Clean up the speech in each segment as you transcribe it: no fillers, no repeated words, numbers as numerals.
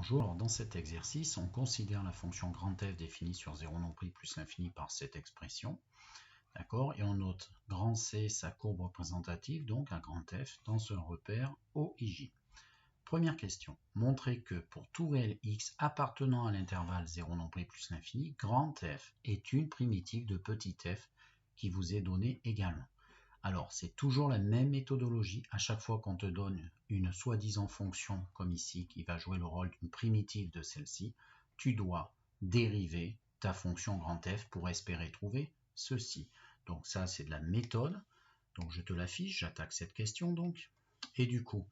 Bonjour, alors dans cet exercice, on considère la fonction grand F définie sur 0 non pris plus l'infini par cette expression. D'accord? Et on note grand C, sa courbe représentative, donc un grand F, dans un repère OIJ. Première question, montrer que pour tout réel x appartenant à l'intervalle 0 non pris plus l'infini, grand F est une primitive de petit f qui vous est donnée également. Alors, c'est toujours la même méthodologie. À chaque fois qu'on te donne une soi-disant fonction, comme ici, qui va jouer le rôle d'une primitive de celle-ci, tu dois dériver ta fonction grand F pour espérer trouver ceci. Donc ça, c'est de la méthode. Donc je te l'affiche, j'attaque cette question donc. Et du coup,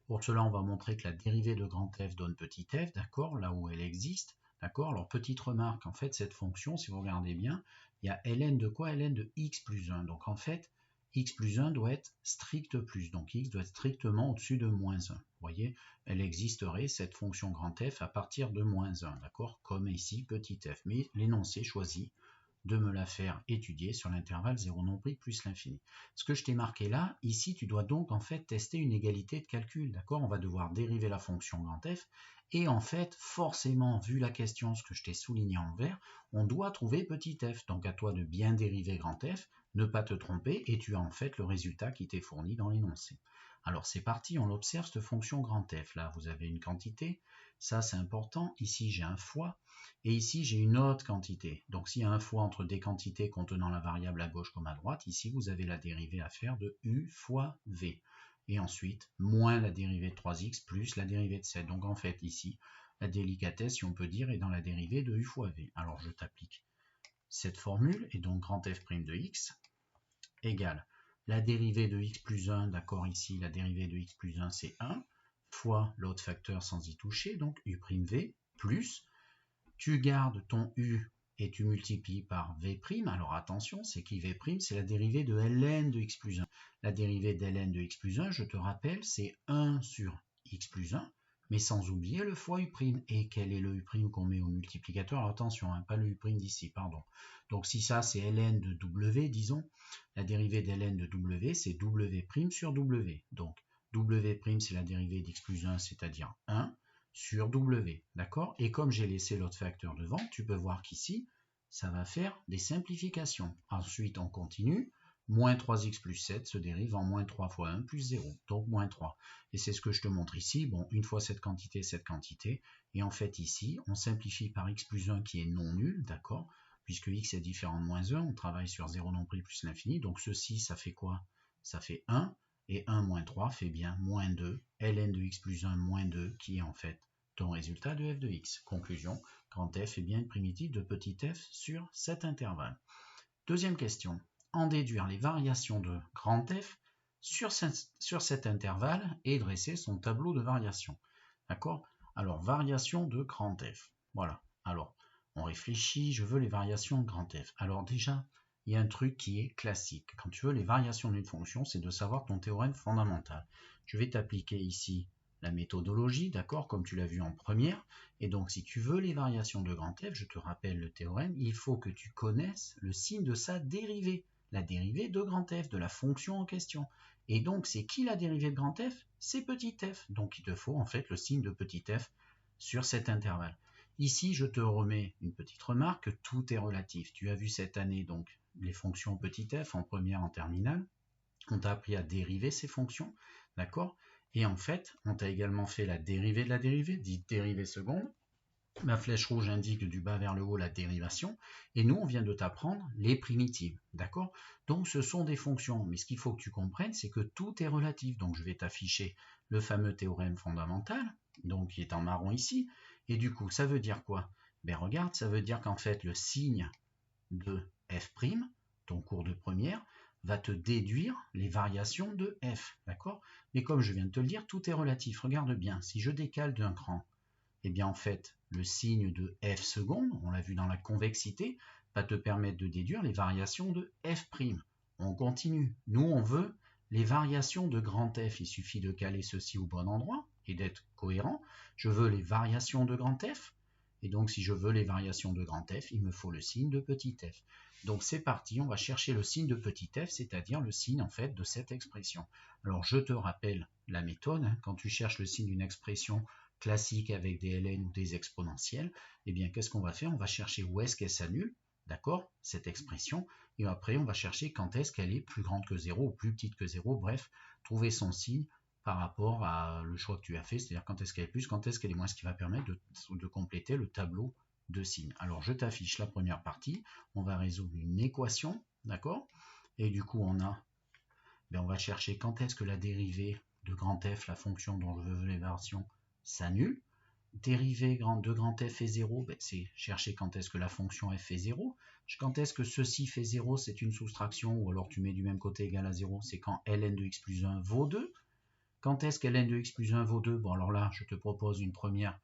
pour cela, on va montrer que la dérivée de grand F donne petit f, d'accord, là où elle existe. D'accord. Alors, petite remarque, en fait, cette fonction, si vous regardez bien, il y a ln de quoi? Ln de x plus 1. Donc en fait, x plus 1 doit être strict plus, donc x doit être strictement au-dessus de moins 1. Vous voyez, elle existerait, cette fonction grand F, à partir de moins 1, d'accord, comme ici, petit f. Mais l'énoncé choisit de me la faire étudier sur l'intervalle 0 non pris plus l'infini. Ce que je t'ai marqué là, ici, tu dois donc en fait tester une égalité de calcul, d'accord? On va devoir dériver la fonction grand F, et en fait, forcément, vu la question, ce que je t'ai souligné en vert, on doit trouver petit f. Donc à toi de bien dériver grand F, ne pas te tromper, et tu as en fait le résultat qui t'est fourni dans l'énoncé. Alors c'est parti, on observe cette fonction grand F. Là, vous avez une quantité, ça c'est important. Ici, j'ai un fois, et ici, j'ai une autre quantité. Donc s'il y a un fois entre des quantités contenant la variable à gauche comme à droite, ici, vous avez la dérivée à faire de u fois v. Et ensuite, moins la dérivée de 3x plus la dérivée de 7. Donc en fait, ici, la délicatesse, si on peut dire, est dans la dérivée de u fois v. Alors je t'applique cette formule, et donc grand f' de x égale la dérivée de x plus 1, d'accord, ici, la dérivée de x plus 1, c'est 1, fois l'autre facteur sans y toucher, donc u'v, plus, tu gardes ton u et tu multiplies par v'. Alors attention, c'est qui v'? C'est la dérivée de ln de x plus 1. La dérivée de ln de x plus 1, je te rappelle, c'est 1 sur x plus 1, mais sans oublier le fois u'. Et quel est le u' qu'on met au multiplicateur? Alors attention, hein, pas le u' d'ici, pardon. Donc si ça c'est ln de w, disons, la dérivée de ln de w, c'est w' sur w. Donc w' c'est la dérivée d'x plus 1, c'est-à-dire 1, sur W, d'accord? Et comme j'ai laissé l'autre facteur devant, tu peux voir qu'ici, ça va faire des simplifications. Ensuite, on continue. Moins 3x plus 7 se dérive en moins 3 fois 1 plus 0, donc moins 3. Et c'est ce que je te montre ici. Bon, une fois cette quantité. Et en fait, ici, on simplifie par x plus 1 qui est non nul, d'accord? Puisque x est différent de moins 1, on travaille sur 0 non pris plus l'infini. Donc ceci, ça fait quoi? Ça fait 1. Et 1 moins 3 fait bien moins 2, ln de x plus 1 moins 2, qui est en fait ton résultat de f de x. Conclusion, grand f est bien une primitive de petit f sur cet intervalle. Deuxième question, en déduire les variations de grand f sur cet intervalle et dresser son tableau de variation. D'accord? Alors, variation de grand f. Voilà. Alors, on réfléchit, je veux les variations de grand f. Alors déjà, il y a un truc qui est classique. Quand tu veux les variations d'une fonction, c'est de savoir ton théorème fondamental. Je vais t'appliquer ici la méthodologie, d'accord, comme tu l'as vu en première. Et donc, si tu veux les variations de grand f, je te rappelle le théorème, il faut que tu connaisses le signe de sa dérivée. La dérivée de grand f, de la fonction en question. Et donc, c'est qui la dérivée de grand f? C'est petit f. Donc, il te faut en fait le signe de petit f sur cet intervalle. Ici, je te remets une petite remarque, tout est relatif. Tu as vu cette année donc les fonctions petit f en première, en terminale. On t'a appris à dériver ces fonctions, d'accord? Et en fait, on t'a également fait la dérivée de la dérivée, dite dérivée seconde. Ma flèche rouge indique du bas vers le haut la dérivation, et nous on vient de t'apprendre les primitives, d'accord? Donc ce sont des fonctions, mais ce qu'il faut que tu comprennes, c'est que tout est relatif. Donc je vais t'afficher le fameux théorème fondamental, donc qui est en marron ici, et du coup ça veut dire quoi? Ben regarde, ça veut dire qu'en fait le signe de f', ton cours de première, va te déduire les variations de f, d'accord? Mais comme je viens de te le dire, tout est relatif. Regarde bien, si je décale d'un cran, eh bien en fait, le signe de f seconde, on l'a vu dans la convexité, va te permettre de déduire les variations de f'. On continue. Nous, on veut les variations de grand f. Il suffit de caler ceci au bon endroit et d'être cohérent. Je veux les variations de grand f. Et donc, si je veux les variations de grand f, il me faut le signe de petit f. Donc, c'est parti, on va chercher le signe de petit f, c'est-à-dire le signe, en fait, de cette expression. Alors, je te rappelle la méthode. Quand tu cherches le signe d'une expression classique avec des ln ou des exponentielles, eh bien, qu'est-ce qu'on va faire? On va chercher où est-ce qu'elle s'annule, d'accord, cette expression, et après, on va chercher quand est-ce qu'elle est plus grande que 0 ou plus petite que 0, bref, trouver son signe par rapport à le choix que tu as fait, c'est-à-dire quand est-ce qu'elle est plus, quand est-ce qu'elle est moins, ce qui va permettre de compléter le tableau de signes. Alors, je t'affiche la première partie, on va résoudre une équation, d'accord, et du coup, on va chercher quand est-ce que la dérivée de grand F, la fonction dont je veux l'évaluation, s'annule. Dérivée de grand F fait 0, c'est chercher quand est-ce que la fonction f fait 0. Quand est-ce que ceci fait 0, c'est une soustraction, ou alors tu mets du même côté égal à 0, c'est quand ln de x plus 1 vaut 2. Quand est-ce que ln de x plus 1 vaut 2? Bon, alors là, je te propose une première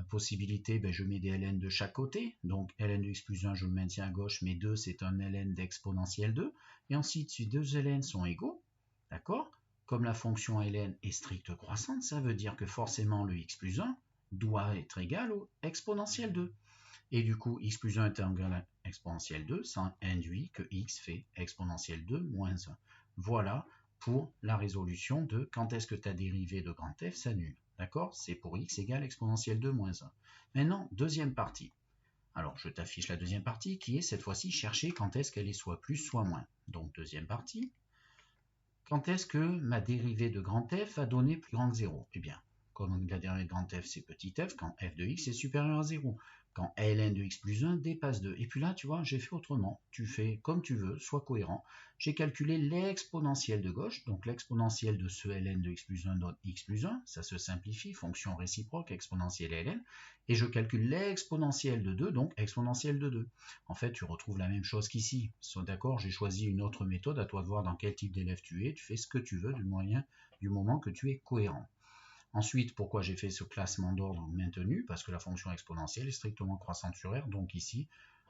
possibilité, je mets des ln de chaque côté. Donc ln de x plus 1, je le maintiens à gauche, mais 2, c'est un ln d'exponentielle 2. Et ensuite, si deux ln sont égaux, d'accord, comme la fonction ln est stricte croissante, ça veut dire que forcément le x plus 1 doit être égal au exponentielle 2. Et du coup, x plus 1 est égal à exponentielle 2, ça induit que x fait exponentielle 2 moins 1. Voilà pour la résolution de quand est-ce que ta dérivée de grand F s'annule. D'accord? C'est pour x égale exponentielle 2 moins 1. Maintenant, deuxième partie. Alors, je t'affiche la deuxième partie qui est cette fois-ci chercher quand est-ce qu'elle est soit plus, soit moins. Donc, deuxième partie. Quand est-ce que ma dérivée de grand F va donner plus grand que 0? Eh bien, comme la dérivée de grand F c'est petit f, quand f de x est supérieur à 0. Quand ln de x plus 1 dépasse 2. Et puis là, tu vois, j'ai fait autrement. Tu fais comme tu veux, sois cohérent. J'ai calculé l'exponentielle de gauche. Donc l'exponentielle de ce ln de x plus 1 donne x plus 1. Ça se simplifie, fonction réciproque, exponentielle ln. Et je calcule l'exponentielle de 2, donc exponentielle de 2. En fait, tu retrouves la même chose qu'ici. Sois d'accord, j'ai choisi une autre méthode, à toi de voir dans quel type d'élève tu es. Tu fais ce que tu veux du moment que tu es cohérent. Ensuite, pourquoi j'ai fait ce classement d'ordre maintenu? Parce que la fonction exponentielle est strictement croissante sur R, donc ici,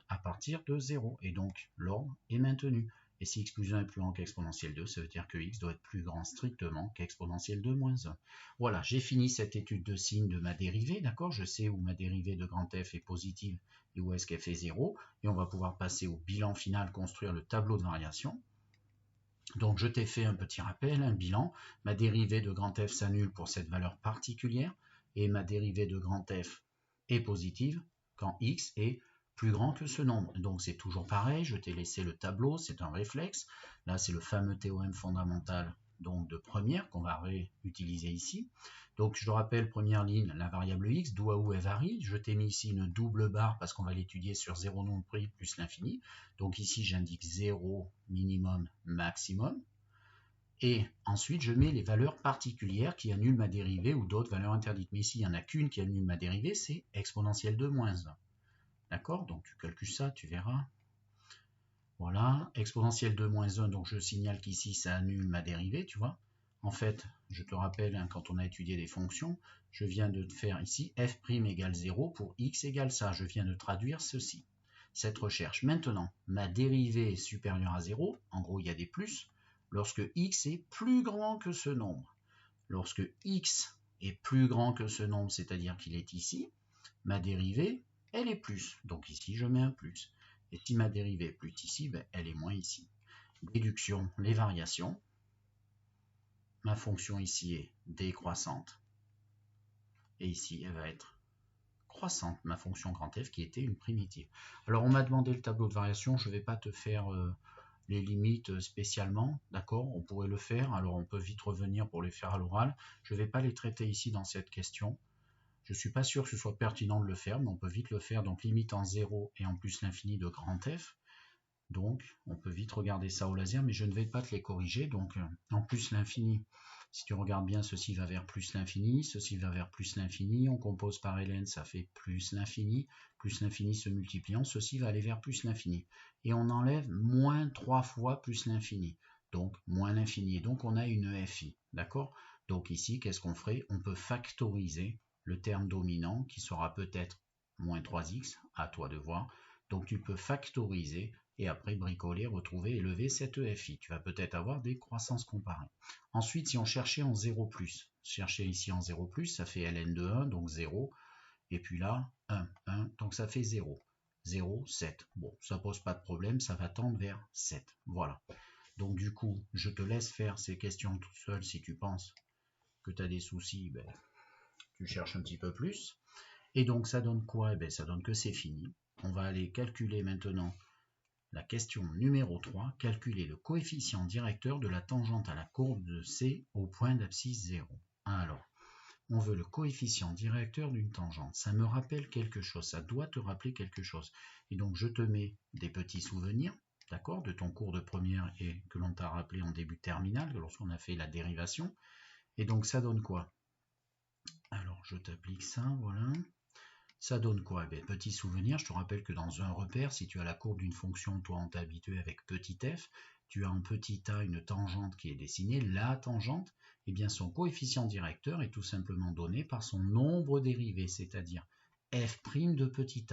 à partir de 0. Et donc, l'ordre est maintenu. Et si x plus 1 est plus grand qu'exponentielle 2, ça veut dire que x doit être plus grand strictement qu'exponentielle 2 moins 1. Voilà, j'ai fini cette étude de signe de ma dérivée, d'accord? Je sais où ma dérivée de grand F est positive et où est-ce qu'elle fait 0. Et on va pouvoir passer au bilan final, construire le tableau de variation. Donc je t'ai fait un petit rappel, un bilan. Ma dérivée de grand F s'annule pour cette valeur particulière et ma dérivée de grand F est positive quand x est plus grand que ce nombre. Donc c'est toujours pareil, je t'ai laissé le tableau, c'est un réflexe. Là c'est le fameux théorème fondamental donc de première qu'on va réutiliser ici. Donc je te rappelle, première ligne, la variable x, d'où à où elle varie. Je t'ai mis ici une double barre parce qu'on va l'étudier sur 0 nombre prix plus l'infini. Donc ici j'indique 0 minimum maximum. Et ensuite je mets les valeurs particulières qui annulent ma dérivée ou d'autres valeurs interdites. Mais ici il n'y en a qu'une qui annule ma dérivée, c'est exponentielle de moins 1. D'accord? Donc tu calcules ça, tu verras. Voilà, exponentielle de moins 1, donc je signale qu'ici ça annule ma dérivée, tu vois. En fait, je te rappelle, hein, quand on a étudié les fonctions, je viens de te faire ici f' égale 0 pour x égale ça. Je viens de traduire ceci, cette recherche. Maintenant, ma dérivée est supérieure à 0, en gros il y a des plus, lorsque x est plus grand que ce nombre. Lorsque x est plus grand que ce nombre, c'est-à-dire qu'il est ici, ma dérivée, elle est plus. Donc ici, je mets un plus. Et si ma dérivée est plus ici, elle est moins ici. Déduction, les variations. Ma fonction ici est décroissante. Et ici, elle va être croissante, ma fonction grand F qui était une primitive. Alors, on m'a demandé le tableau de variation. Je ne vais pas te faire les limites spécialement. D'accord? On pourrait le faire. Alors, on peut vite revenir pour les faire à l'oral. Je ne vais pas les traiter ici dans cette question. Je ne suis pas sûr que ce soit pertinent de le faire, mais on peut vite le faire. Donc, limite en 0 et en plus l'infini de grand F. Donc, on peut vite regarder ça au laser, mais je ne vais pas te les corriger. Donc, en plus l'infini, si tu regardes bien, ceci va vers plus l'infini, ceci va vers plus l'infini. On compose par ln, ça fait plus l'infini se multipliant, ceci va aller vers plus l'infini. Et on enlève moins 3 fois plus l'infini, donc moins l'infini. Et donc, on a une fi, d'accord? Donc ici, qu'est-ce qu'on ferait? On peut factoriser le terme dominant, qui sera peut-être moins 3x, à toi de voir. Donc, tu peux factoriser et après bricoler, retrouver, élever cette fi. Tu vas peut-être avoir des croissances comparées. Ensuite, si on cherchait en 0+, chercher ici en 0+, ça fait ln de 1, donc 0, et puis là, 1, 1, donc ça fait 0. 0, 7. Bon, ça pose pas de problème, ça va tendre vers 7. Voilà. Donc du coup, je te laisse faire ces questions tout seul. Si tu penses que tu as des soucis, tu cherches un petit peu plus. Et donc ça donne quoi? Eh bien, ça donne que c'est fini. On va aller calculer maintenant la question numéro 3, calculer le coefficient directeur de la tangente à la courbe de C au point d'abscisse 0. Alors, on veut le coefficient directeur d'une tangente. Ça me rappelle quelque chose, ça doit te rappeler quelque chose. Et donc, je te mets des petits souvenirs, d'accord, de ton cours de première et que l'on t'a rappelé en début de terminale, lorsqu'on a fait la dérivation. Et donc, ça donne quoi? Alors, je t'applique ça, voilà. Ça donne quoi? Eh bien, petit souvenir, je te rappelle que dans un repère, si tu as la courbe d'une fonction, toi on t'a habitué avec petit f, tu as en petit a une tangente qui est dessinée, la tangente, eh bien son coefficient directeur est tout simplement donné par son nombre dérivé, c'est-à-dire f' de petit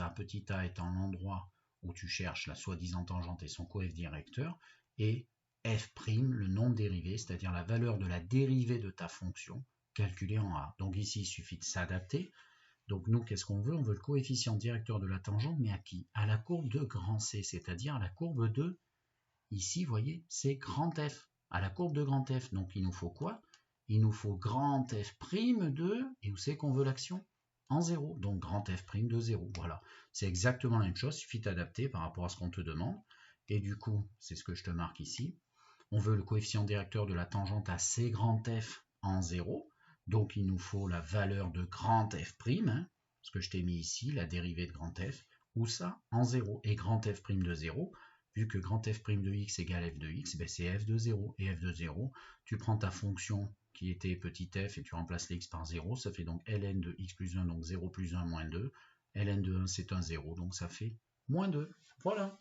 a étant l'endroit où tu cherches la soi-disant tangente et son coefficient directeur, et f', le nombre dérivé, c'est-à-dire la valeur de la dérivée de ta fonction, calculée en a. Donc ici, il suffit de s'adapter. Donc nous, qu'est-ce qu'on veut? On veut le coefficient directeur de la tangente, mais à qui? À la courbe de grand C, c'est-à-dire à la courbe de, ici, vous voyez, c'est grand F, à la courbe de grand F. Donc il nous faut quoi? Il nous faut grand F' de, et où c'est qu'on veut l'action? En 0, donc grand F' de 0. Voilà, c'est exactement la même chose, il suffit d'adapter par rapport à ce qu'on te demande. Et du coup, c'est ce que je te marque ici. On veut le coefficient directeur de la tangente à C grand F en 0. Donc il nous faut la valeur de grand F', ce que je t'ai mis ici, la dérivée de grand F, ou ça en 0. Et grand F' de 0, vu que grand F' de x égale f de x, ben c'est f de 0. Et f de 0, tu prends ta fonction qui était petit f et tu remplaces les x par 0, ça fait donc ln de x plus 1, donc 0 plus 1 moins 2. Ln de 1 c'est un 0, donc ça fait moins 2. Voilà.